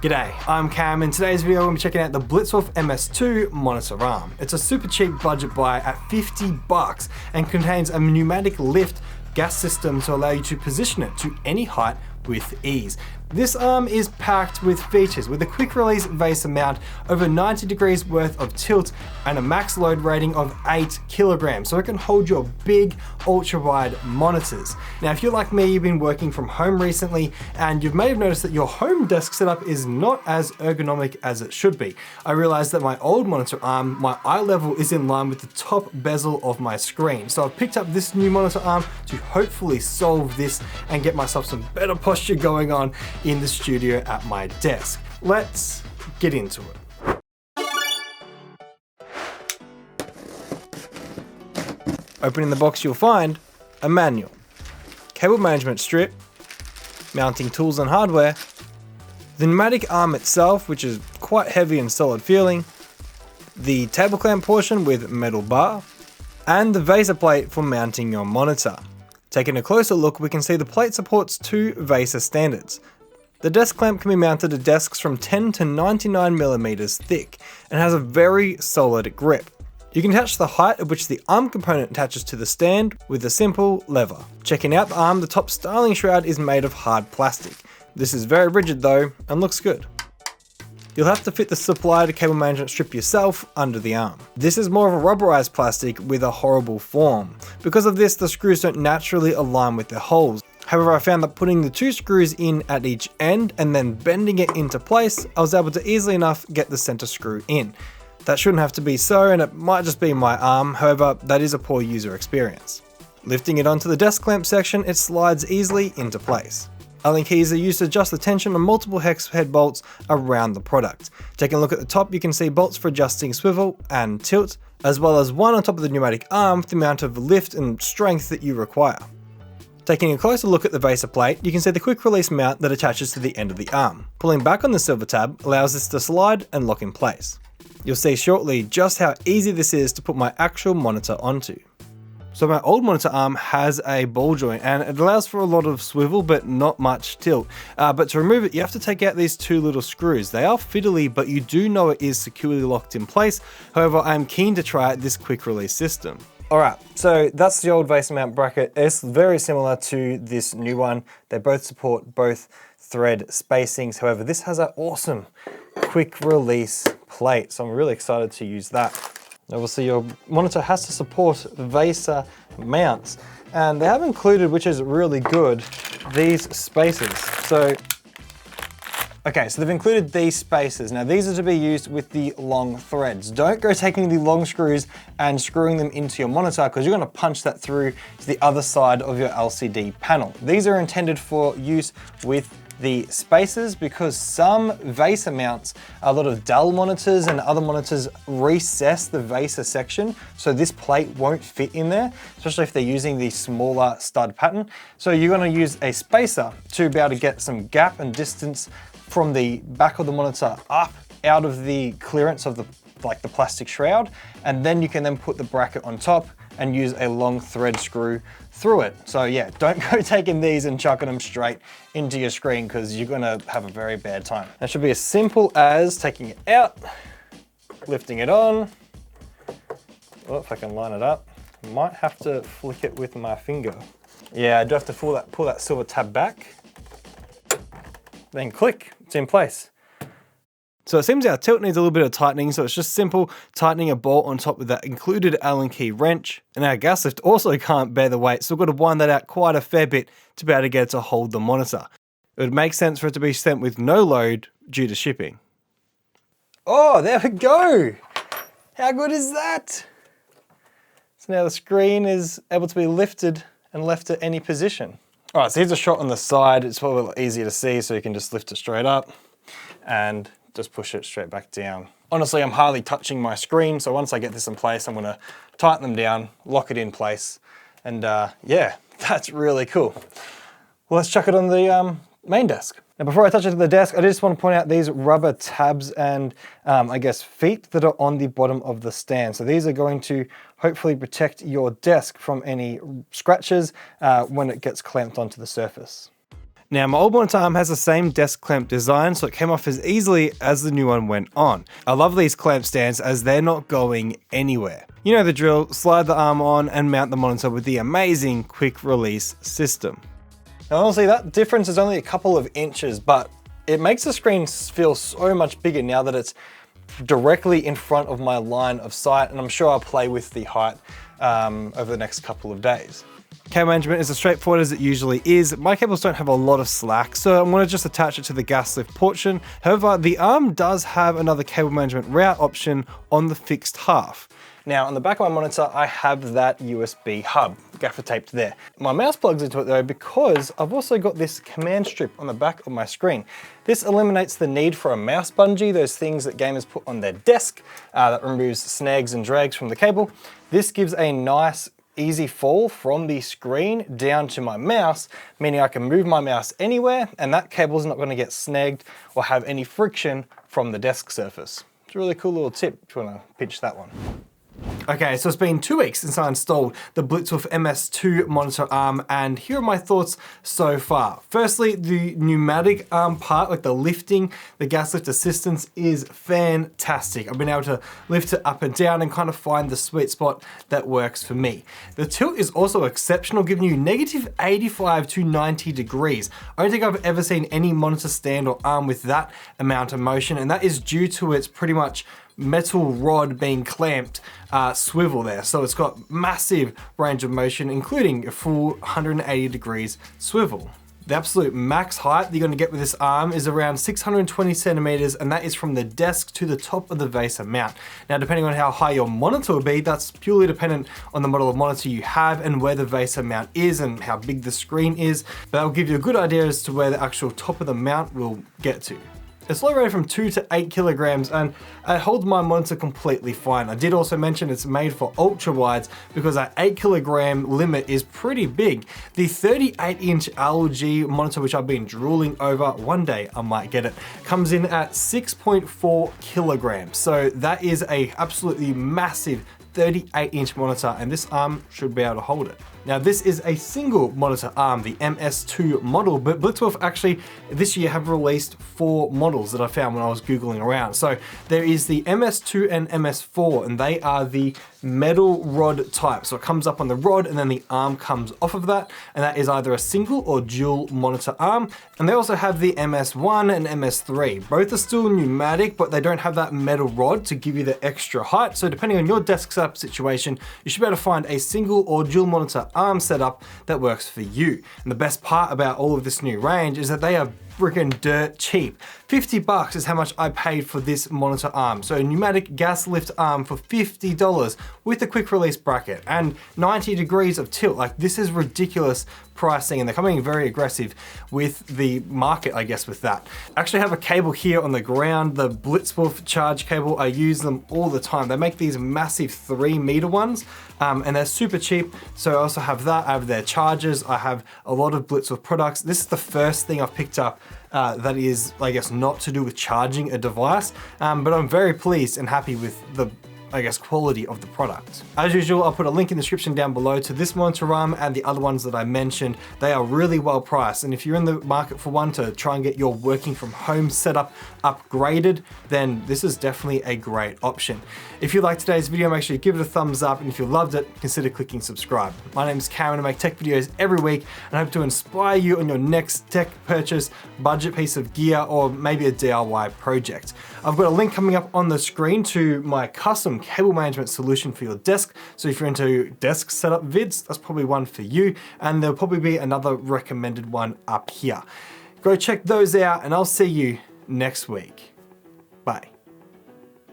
G'day, I'm Cam. In today's video, we're going to be checking out the BlitzWolf MS2 Monitor Arm. It's a super cheap budget buy at $50 and contains a pneumatic lift gas system to allow you to position it to any height with ease. This arm is packed with features with a quick release VESA mount, over 90 degrees worth of tilt, and a max load rating of 8 kilograms, so it can hold your big ultra-wide monitors. Now, if you're like me, you've been working from home recently, and you may have noticed that your home desk setup is not as ergonomic as it should be. I realized that my old monitor arm, my eye level is in line with the top bezel of my screen. So I've picked up this new monitor arm to hopefully solve this and get myself some better posture going on in the studio at my desk. Let's get into it. Opening the box, you'll find a manual, cable management strip, mounting tools and hardware, the pneumatic arm itself, which is quite heavy and solid feeling, the table clamp portion with metal bar, and the VESA plate for mounting your monitor. Taking a closer look, we can see the plate supports 2 VESA standards. The desk clamp can be mounted to desks from 10 to 99 millimeters thick and has a very solid grip. You can attach the height at which the arm component attaches to the stand with a simple lever. Checking out the arm, the top styling shroud is made of hard plastic. This is very rigid though and looks good. You'll have to fit the supplied cable management strip yourself under the arm. This is more of a rubberized plastic with a horrible form. Because of this, the screws don't naturally align with their holes. However, I found that putting the 2 screws in at each end and then bending it into place, I was able to easily enough get the center screw in. That shouldn't have to be so, and it might just be my arm, however, that is a poor user experience. Lifting it onto the desk clamp section, it slides easily into place. Allen keys are used to adjust the tension on multiple hex head bolts around the product. Taking a look at the top, you can see bolts for adjusting swivel and tilt, as well as one on top of the pneumatic arm for the amount of lift and strength that you require. Taking a closer look at the VESA plate, you can see the quick release mount that attaches to the end of the arm. Pulling back on the silver tab allows this to slide and lock in place. You'll see shortly just how easy this is to put my actual monitor onto. So my old monitor arm has a ball joint and it allows for a lot of swivel but not much tilt. But to remove it, you have to take out these 2 little screws. They are fiddly, but you do know it is securely locked in place. However, I'm keen to try out this quick release system. Alright, so that's the old VESA mount bracket. It's very similar to this new one. They both support both thread spacings. However, this has an awesome quick release plate, so I'm really excited to use that. Obviously, your monitor has to support VESA mounts, and they have included, which is really good, these spacers. So they've included these spacers. Now these are to be used with the long threads. Don't go taking the long screws and screwing them into your monitor because you're going to punch that through to the other side of your LCD panel. These are intended for use with the spacers because some VESA mounts, a lot of Dell monitors and other monitors recess the VESA section, so this plate won't fit in there, especially if they're using the smaller stud pattern. So you're going to use a spacer to be able to get some gap and distance from the back of the monitor up out of the clearance of the plastic shroud, and then you can then put the bracket on top and use a long thread screw through it. So yeah, don't go taking these and chucking them straight into your screen because you're gonna have a very bad time. That should be as simple as taking it out, lifting it on. Oh, if I can line it up. Might have to flick it with my finger. Yeah, I do have to pull that silver tab back. Then click, it's in place. So it seems our tilt needs a little bit of tightening, so it's just simple tightening a bolt on top with that included Allen key wrench. And our gas lift also can't bear the weight, so we've got to wind that out quite a fair bit to be able to get it to hold the monitor. It would make sense for it to be sent with no load due to shipping. Oh, there we go! How good is that? So now the screen is able to be lifted and left at any position. All right, so here's a shot on the side. It's probably a little easier to see, so you can just lift it straight up and just push it straight back down. Honestly, I'm hardly touching my screen, so once I get this in place, I'm gonna tighten them down, lock it in place, and yeah, that's really cool. Well, let's chuck it on the main desk. Now, before I touch it to the desk, I just want to point out these rubber tabs and I guess feet that are on the bottom of the stand. So these are going to hopefully protect your desk from any scratches when it gets clamped onto the surface. Now my old monitor arm has the same desk clamp design, so it came off as easily as the new one went on. I love these clamp stands as they're not going anywhere. You know the drill, slide the arm on and mount the monitor with the amazing quick release system. Now honestly, that difference is only a couple of inches, but it makes the screen feel so much bigger now that it's directly in front of my line of sight, and I'm sure I'll play with the height over the next couple of days. Cable management is as straightforward as it usually is. My cables don't have a lot of slack, so I'm going to just attach it to the gas lift portion. However, the arm does have another cable management route option on the fixed half. Now on the back of my monitor, I have that USB hub, gaffer taped there. My mouse plugs into it though because I've also got this command strip on the back of my screen. This eliminates the need for a mouse bungee, those things that gamers put on their desk that removes snags and drags from the cable. This gives a nice easy fall from the screen down to my mouse, meaning I can move my mouse anywhere and that cable's not going to get snagged or have any friction from the desk surface. It's a really cool little tip if you want to pitch that one. Okay, so it's been 2 weeks since I installed the BlitzWolf MS2 monitor arm, and here are my thoughts so far. Firstly, the pneumatic arm part, like the lifting, the gas lift assistance is fantastic. I've been able to lift it up and down and kind of find the sweet spot that works for me. The tilt is also exceptional, giving you negative 85 to 90 degrees. I don't think I've ever seen any monitor stand or arm with that amount of motion, and that is due to its pretty much metal rod being clamped swivel there. So it's got massive range of motion, including a full 180 degrees swivel. The absolute max height that you're going to get with this arm is around 620 centimeters, and that is from the desk to the top of the VESA mount. Now, depending on how high your monitor will be, that's purely dependent on the model of monitor you have and where the VESA mount is and how big the screen is, but that will give you a good idea as to where the actual top of the mount will get to. It's low rated from 2 to 8 kilograms and it holds my monitor completely fine. I did also mention it's made for ultra-wides because that 8 kilogram limit is pretty big. The 38-inch LG monitor, which I've been drooling over, one day I might get it, comes in at 6.4 kilograms. So that is a absolutely massive 38-inch monitor, and this arm should be able to hold it. Now this is a single monitor arm, the MS2 model, but BlitzWolf actually this year have released 4 models that I found when I was Googling around. So there is the MS2 and MS4, and they are the metal rod type. So it comes up on the rod and then the arm comes off of that, and that is either a single or dual monitor arm. And they also have the MS1 and MS3. Both are still pneumatic, but they don't have that metal rod to give you the extra height. So depending on your desk setup situation, you should be able to find a single or dual monitor arm setup that works for you. And the best part about all of this new range is that they are freaking dirt cheap. 50 bucks is how much I paid for this monitor arm. So a pneumatic gas lift arm for $50 with a quick release bracket and 90 degrees of tilt. Like, this is ridiculous pricing, and they're coming very aggressive with the market, I guess, with that. I actually have a cable here on the ground, the BlitzWolf charge cable. I use them all the time. They make these massive 3-meter ones, and they're super cheap. So I also have that. I have their chargers. I have a lot of BlitzWolf products. This is the first thing I've picked up that is, I guess, not to do with charging a device, but I'm very pleased and happy with the, I guess, quality of the product. As usual, I'll put a link in the description down below to this monitor arm and the other ones that I mentioned. They are really well priced, and if you're in the market for one to try and get your working from home setup upgraded, then this is definitely a great option. If you liked today's video, make sure you give it a thumbs up, and if you loved it, consider clicking subscribe. My name is Cameron. I make tech videos every week, and I hope to inspire you on your next tech purchase, budget piece of gear, or maybe a DIY project. I've got a link coming up on the screen to my custom cable management solution for your desk. So if you're into desk setup vids, that's probably one for you. And there'll probably be another recommended one up here. Go check those out, and I'll see you next week.